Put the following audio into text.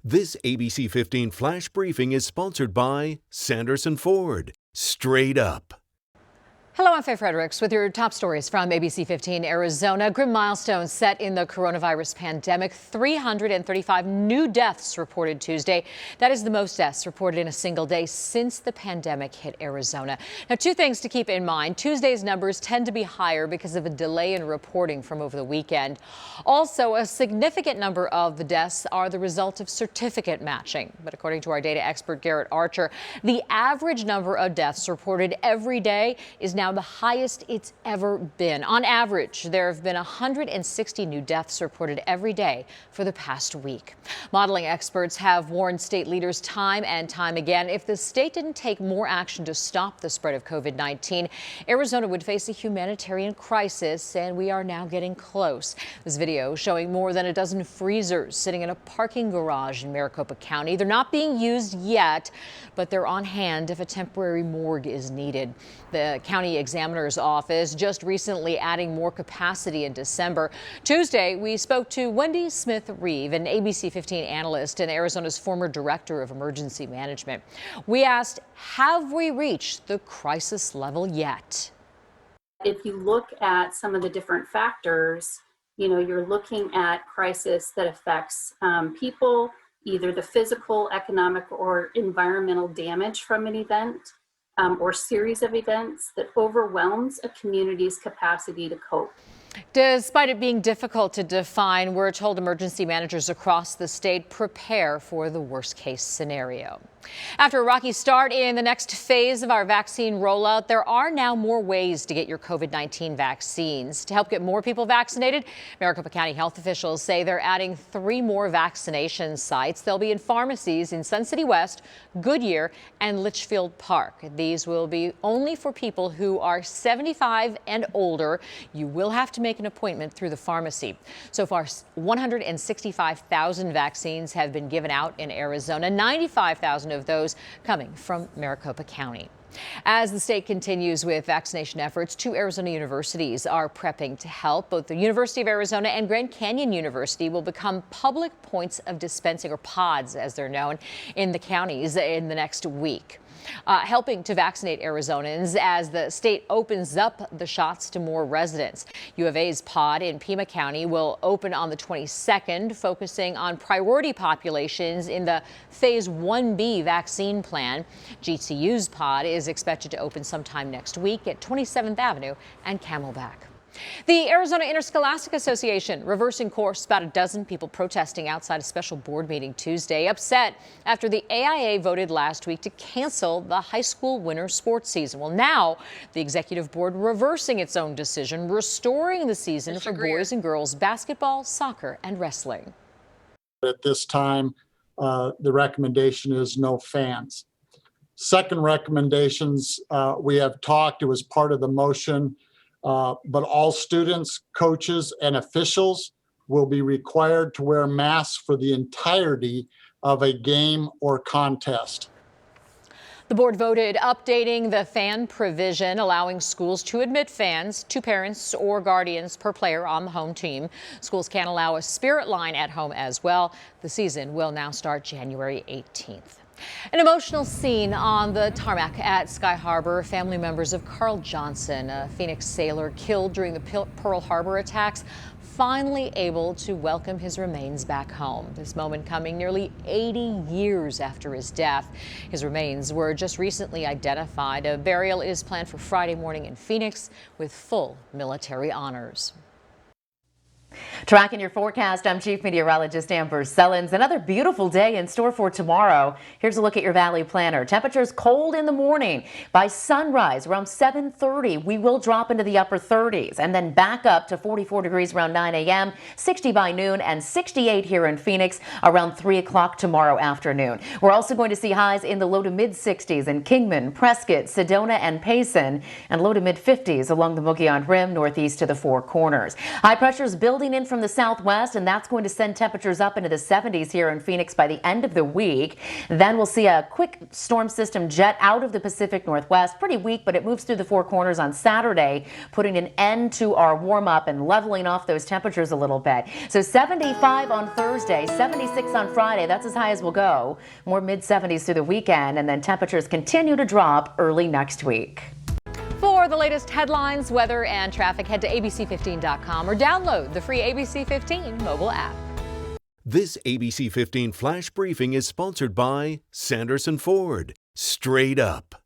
This ABC 15 Flash Briefing is sponsored by Sanderson Ford. Straight up. Hello, I'm Faye Fredericks with your top stories from ABC15 Arizona. Grim milestones set in the coronavirus pandemic. 335 new deaths reported Tuesday. That is the most deaths reported in a single day since the pandemic hit Arizona. Now, two things to keep in mind. Tuesday's numbers tend to be higher because of a delay in reporting from over the weekend. Also, a significant number of the deaths are the result of certificate matching. But according to our data expert Garrett Archer, the average number of deaths reported every day is now the highest it's ever been. On average, there have been 160 new deaths reported every day for the past week. Modeling experts have warned state leaders time and time again, if the state didn't take more action to stop the spread of COVID-19, Arizona would face a humanitarian crisis, and we are now getting close. This video showing more than a dozen freezers sitting in a parking garage in Maricopa County. They're not being used yet, but they're on hand if a temporary morgue is needed. The county examiner's office just recently adding more capacity in December. Tuesday, we spoke to Wendy Smith-Reeve, an ABC15 analyst and Arizona's former director of emergency management. We asked, have we reached the crisis level yet? If you look at some of the different factors, you're looking at crisis that affects people, either the physical, economic, or environmental damage from an event, or series of events that overwhelms a community's capacity to cope. Despite it being difficult to define, we're told emergency managers across the state prepare for the worst case scenario. After a rocky start in the next phase of our vaccine rollout, there are now more ways to get your COVID-19 vaccines. To help get more people vaccinated, Maricopa County health officials say they're adding 3 more vaccination sites. They'll be in pharmacies in Sun City West, Goodyear, and Litchfield Park. These will be only for people who are 75 and older. You will have to make an appointment through the pharmacy. So far, 165,000 vaccines have been given out in Arizona, 95,000 of those coming from Maricopa County. As the state continues with vaccination efforts, 2 Arizona universities are prepping to help. Both the University of Arizona and Grand Canyon University will become public points of dispensing, or pods as they're known, in the counties in the next week. Helping to vaccinate Arizonans as the state opens up the shots to more residents. U of A's pod in Pima County will open on the 22nd, focusing on priority populations in the Phase 1B vaccine plan. GCU's pod is expected to open sometime next week at 27th Avenue and Camelback. The Arizona Interscholastic Association reversing course. About a dozen people protesting outside a special board meeting Tuesday, upset after the AIA voted last week to cancel the high school winter sports season. Well, now the executive board reversing its own decision, restoring the season for boys and girls basketball, soccer, and wrestling. At this time, the recommendation is no fans. Second recommendations, we have talked, it was part of the motion, but all students, coaches, and officials will be required to wear masks for the entirety of a game or contest. The board voted updating the fan provision, allowing schools to admit fans, 2 parents or guardians per player on the home team. Schools can allow a spirit line at home as well. The season will now start January 18th. An emotional scene on the tarmac at Sky Harbor. Family members of Carl Johnson, a Phoenix sailor killed during the Pearl Harbor attacks, finally able to welcome his remains back home. This moment coming nearly 80 years after his death. His remains were just recently identified. A burial is planned for Friday morning in Phoenix with full military honors. Tracking your forecast, I'm Chief Meteorologist Amber Sellens. Another beautiful day in store for tomorrow. Here's a look at your valley planner. Temperatures cold in the morning. By sunrise around 7:30, we will drop into the upper 30s and then back up to 44 degrees around 9 a.m., 60 by noon, and 68 here in Phoenix around 3 o'clock tomorrow afternoon. We're also going to see highs in the low to mid 60s in Kingman, Prescott, Sedona, and Payson, and low to mid 50s along the Mogollon Rim northeast to the Four Corners. High pressures building building in from the southwest, and that's going to send temperatures up into the 70s here in Phoenix by the end of the week. Then we'll see a quick storm system jet out of the Pacific Northwest. Pretty weak, but it moves through the Four Corners on Saturday, putting an end to our warm-up and leveling off those temperatures a little bit. So 75 on Thursday, 76 on Friday. That's as high as we'll go. More mid-70s through the weekend, and then temperatures continue to drop early next week. For the latest headlines, weather, and traffic, head to abc15.com or download the free ABC 15 mobile app. This ABC 15 Flash Briefing is sponsored by Sanderson Ford. Straight up.